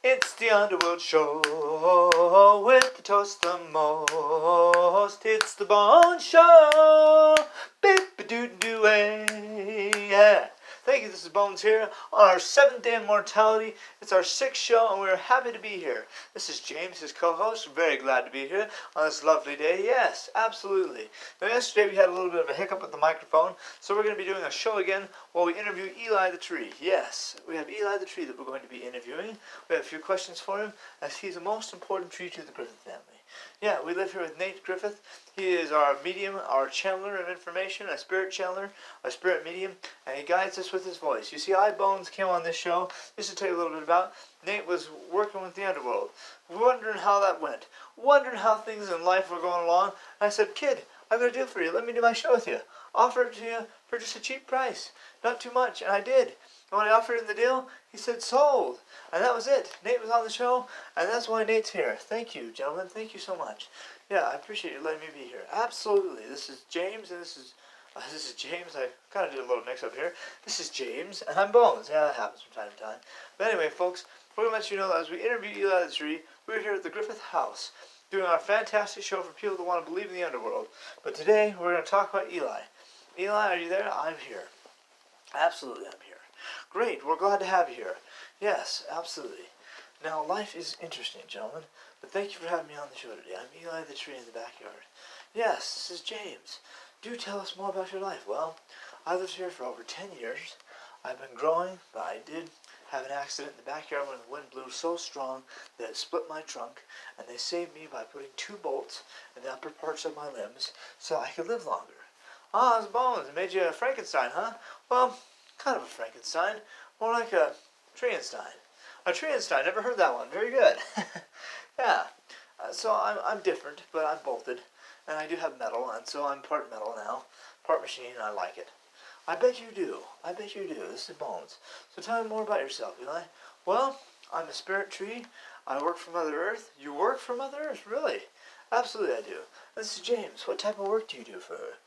It's the Underworld Show with the toast the most. It's the Bone Show. Beep-a-doo-doo, yeah. Thank you, this is Bones here on our 7th day of mortality. It's our 6th show and we're happy to be here. This is James, his co-host. Very glad to be here on this lovely day. Yes, absolutely. Now yesterday we had a little bit of a hiccup with the microphone, so we're going to be doing a show again while we interview Eli the Tree. Yes, we have Eli the Tree that we're going to be interviewing. We have a few questions for him as he's the most important tree to the Griffith family. Yeah, we live here with Nate Griffith. He is our medium, our channeler of information, a spirit channeler, a spirit medium, and he guides us with his voice. You see, I, Bones, came on this show, just to tell you a little bit about. Nate was working with the underworld, wondering how that went, wondering how things in life were going along, and I said, kid, I've got a deal for you. Let me do my show with you. Offer it to you for just a cheap price. Not too much, and I did. And when I offered him the deal, he said, sold. And that was it. Nate was on the show, and that's why Nate's here. Thank you, gentlemen. Thank you so much. Yeah, I appreciate you letting me be here. Absolutely. This is James, and this is James. I kind of did a little mix-up here. This is James, and I'm Bones. Yeah, that happens from time to time. But anyway, folks, we're going to let you know that as we interview Eli the Tree, we're here at the Griffith House, doing our fantastic show for people that want to believe in the underworld. But today, we're going to talk about Eli. Eli, are you there? I'm here. Absolutely, I'm here. Great, we're glad to have you here. Yes, absolutely. Now, life is interesting, gentlemen, but thank you for having me on the show today. I'm Eli the Tree in the backyard. Yes, this is James. Do tell us more about your life. Well, I lived here for over 10 years. I've been growing, but I did have an accident in the backyard when the wind blew so strong that it split my trunk, and they saved me by putting 2 bolts in the upper parts of my limbs so I could live longer. Ah, it's Bones. It made you a Frankenstein, huh? Well, kind of a Frankenstein. More like a Trienstein. A Trienstein. Never heard that one. Very good. Yeah. So I'm different, but I'm bolted. And I do have metal, and so I'm part metal now. Part machine, and I like it. I bet you do. I bet you do. This is Bones. So tell me more about yourself, Eli. Well, I'm a spirit tree. I work for Mother Earth. You work for Mother Earth? Really? Absolutely I do. This is James. What type of work do you do for her?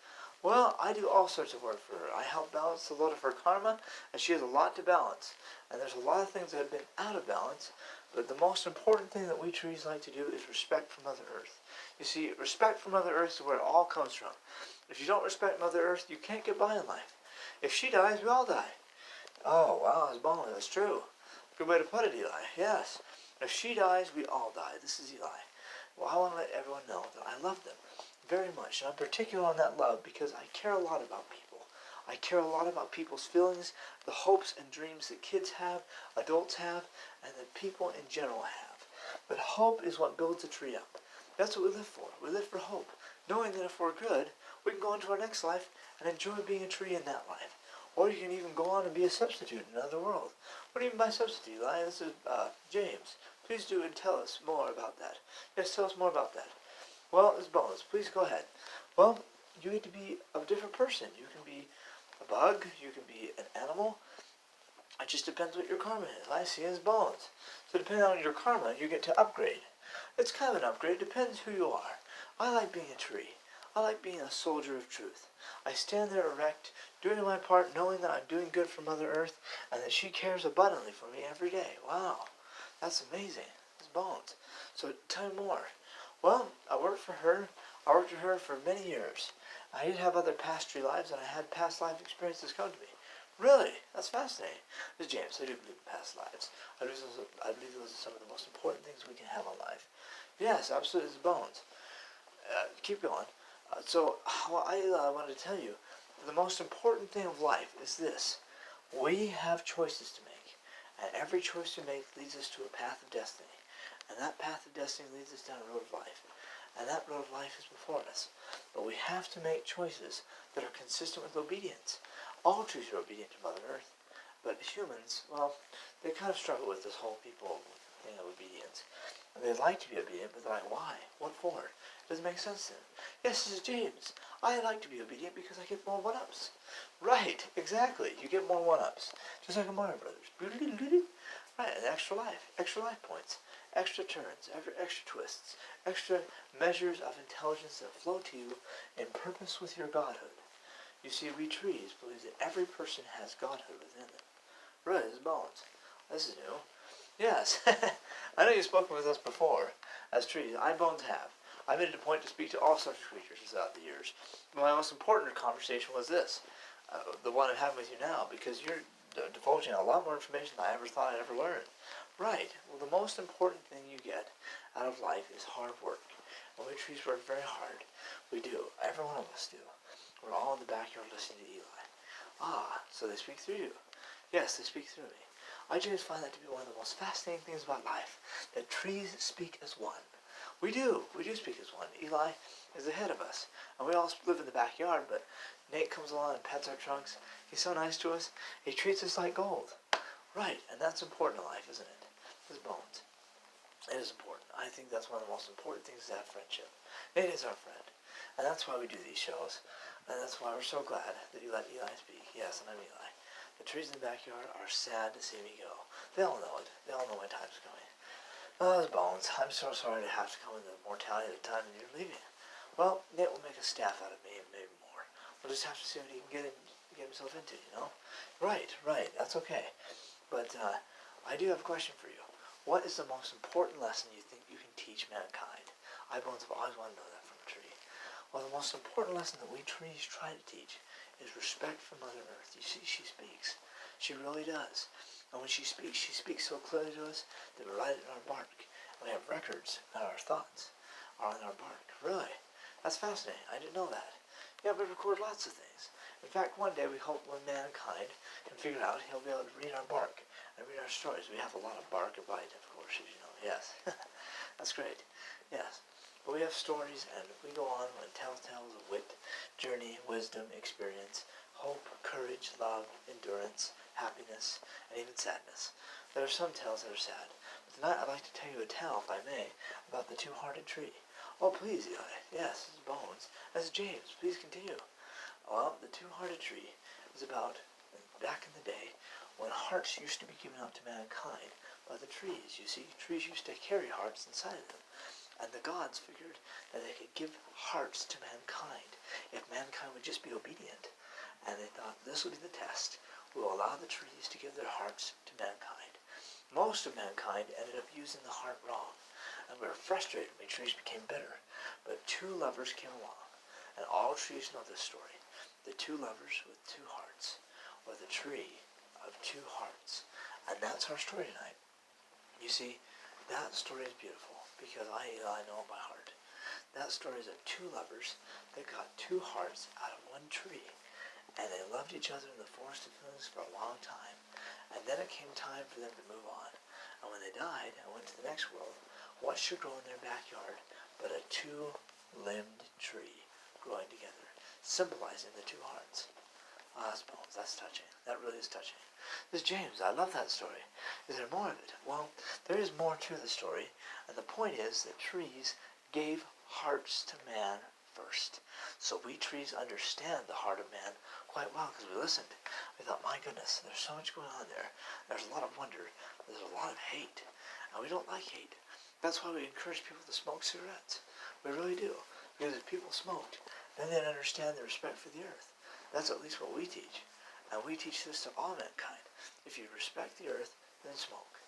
Well, I do all sorts of work for her. I help balance a lot of her karma, and she has a lot to balance. And there's a lot of things that have been out of balance, but the most important thing that we trees like to do is respect for Mother Earth. You see, respect for Mother Earth is where it all comes from. If you don't respect Mother Earth, you can't get by in life. If she dies, we all die. Oh, wow, that's bomb. That's true. Good way to put it, Eli. Yes. If she dies, we all die. This is Eli. Well, I want to let everyone know that I love them very much, and I'm particular on that love because I care a lot about people. I care a lot about people's feelings, the hopes and dreams that kids have, adults have, and that people in general have. But hope is what builds a tree up. That's what we live for. We live for hope, knowing that if we're good, we can go into our next life and enjoy being a tree in that life. Or you can even go on and be a substitute in another world. What do you mean by substitute, Eli? This is James. Please do and tell us more about that. Yes, tell us more about that. Well, it's Bones. Please go ahead. Well, you get to be a different person. You can be a bug. You can be an animal. It just depends what your karma is. I see as Bones. So depending on your karma, you get to upgrade. It's kind of an upgrade. It depends who you are. I like being a tree. I like being a soldier of truth. I stand there erect, doing my part, knowing that I'm doing good for Mother Earth, and that she cares abundantly for me every day. Wow. That's amazing. It's Bones. So tell me more. Well, I worked for her. I worked with her for many years. I did have other past tree lives, and I had past life experiences come to me. Really? That's fascinating. This is James. I do believe in past lives. I believe those are some of the most important things we can have in life. Yes, absolutely. It's Bones. Keep going. I wanted to tell you, the most important thing of life is this. We have choices to make, and every choice we make leads us to a path of destiny. And that path of destiny leads us down a road of life. And that road of life is before us. But we have to make choices that are consistent with obedience. All trees are obedient to Mother Earth. But humans, well, they kind of struggle with this whole people thing of obedience. And they like to be obedient, but they're like, why? What for? It doesn't make sense to them. Yes, this is James. I like to be obedient because I get more one-ups. Right, exactly. You get more one-ups. Just like a Mario Brothers. Right, an extra life points, extra turns, extra twists, extra measures of intelligence that flow to you in purpose with your godhood. You see, we trees believe that every person has godhood within them. Right, this is Bones. This is new. Yes. I know you've spoken with us before as trees. I bones have. I made it a point to speak to all sorts of creatures throughout the years. But my most important conversation was this, the one I'm having with you now, because you're divulging a lot more information than I ever thought I'd ever learn. Right. Well, the most important thing you get out of life is hard work. And we trees work very hard. We do. Every one of us do. We're all in the backyard listening to Eli. Ah, so they speak through you. Yes, they speak through me. I just find that to be one of the most fascinating things about life, that trees speak as one. We do speak as one. Eli is ahead of us, and we all live in the backyard, but Nate comes along and pets our trunks. He's so nice to us. He treats us like gold. Right, and that's important in life, isn't it? His bones. It is important. I think that's one of the most important things, is to have friendship. Nate is our friend, and that's why we do these shows, and that's why we're so glad that you let Eli speak. Yes, and I'm Eli. The trees in the backyard are sad to see me go. They all know it. They all know my time's coming. Oh, those bones. I'm so sorry to have to come in the mortality of the time that you're leaving. Well, Nate will make a staff out of me and maybe more. We'll just have to see what he can get himself into, you know? Right. That's okay. But I do have a question for you. What is the most important lesson you think you can teach mankind? I, Bones, have always wanted to know that from a tree. Well, the most important lesson that we trees try to teach is respect for Mother Earth. You see, she speaks. She really does. And when she speaks so clearly to us that we write it in our bark. And we have records of our thoughts are on our bark. Really? That's fascinating. I didn't know that. Yeah, we record lots of things. In fact, one day we hope when mankind can figure out, he'll be able to read our bark and read our stories. We have a lot of bark and bite, of course, as you know. Yes. That's great. Yes. But we have stories, and we go on and tell tales of wit, journey, wisdom, experience, hope, courage, love, endurance, happiness, and even sadness. There are some tales that are sad. But tonight I'd like to tell you a tale, if I may, about the two-hearted tree. Oh, please, Eli. Yes, this is Bones. This is James. Please continue. Well, the two-hearted tree is about back in the day when hearts used to be given out to mankind by the trees. You see, trees used to carry hearts inside of them. And the gods figured that they could give hearts to mankind if mankind would just be obedient. And they thought this would be the test. We will allow the trees to give their hearts to mankind. Most of mankind ended up using the heart wrong. And we were frustrated when trees became bitter. But two lovers came along. And all trees know this story. The two lovers with two hearts. Or the tree of two hearts. And that's our story tonight. You see, that story is beautiful. Because I know it by heart. That story is of two lovers that got two hearts out of one tree. And they loved each other in the forest of Moons for a long time. And then it came time for them to move on. And when they died and went to the next world, what should grow in their backyard but a two-limbed tree growing together, symbolizing the two hearts. Ah, that's Bones. That's touching. That really is touching. This is James. I love that story. Is there more of it? Well, there is more to the story. And the point is that trees gave hearts to man first. So we trees understand the heart of man quite well because we listened. We thought, my goodness, there's so much going on there. There's a lot of wonder. There's a lot of hate. And we don't like hate. That's why we encourage people to smoke cigarettes. We really do. Because if people smoked, then they'd understand the respect for the earth. That's at least what we teach. And we teach this to all mankind. If you respect the earth, then smoke.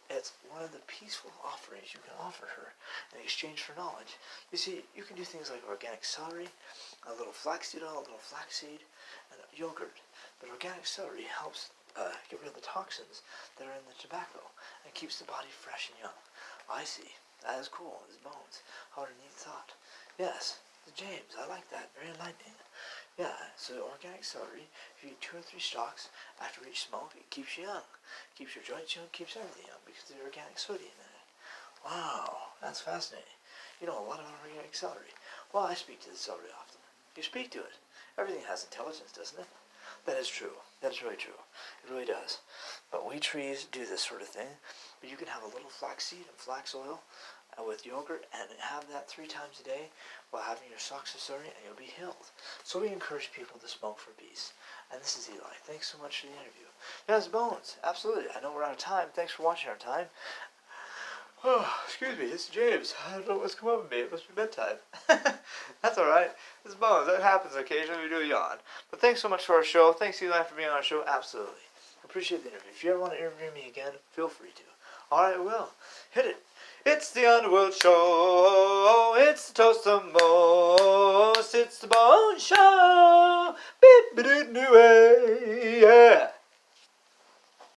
It's one of the peaceful offerings you can offer her in exchange for knowledge. You see, you can do things like organic celery, a little flaxseed oil, a little flaxseed, and yogurt. But organic celery helps get rid of the toxins that are in the tobacco and keeps the body fresh and young. I see. That is cool. It's Bones. What a neat thought. Yes, James, I like that. Very enlightening. Yeah, so organic celery, if you eat 2 or 3 stalks after each smoke, it keeps you young. Keeps your joints young, keeps everything young because of the organic sodium in it. Wow, that's fascinating. You know a lot about organic celery. Well, I speak to the celery often. You speak to it. Everything has intelligence, doesn't it? That is true. That is really true. It really does. But we trees do this sort of thing. But you can have a little flaxseed and flax oil with yogurt and have that 3 times a day while having your socks of celery and you'll be healed. So we encourage people to smoke for peace. And this is Eli. Thanks so much for the interview. Yes, Bones. Absolutely. I know we're out of time. Thanks for watching our time. Oh, excuse me. It's James. I don't know what's come over me. It must be bedtime. That's alright. This is Bones. That happens occasionally. We do a yawn. But thanks so much for our show. Thanks, Eli, for being on our show. Absolutely. Appreciate the interview. If you ever want to interview me again, feel free to. Alright, well, hit it. It's the Underworld Show. It's the Toast the Most. It's the Bone Show. Beep, ba doo doo, yeah.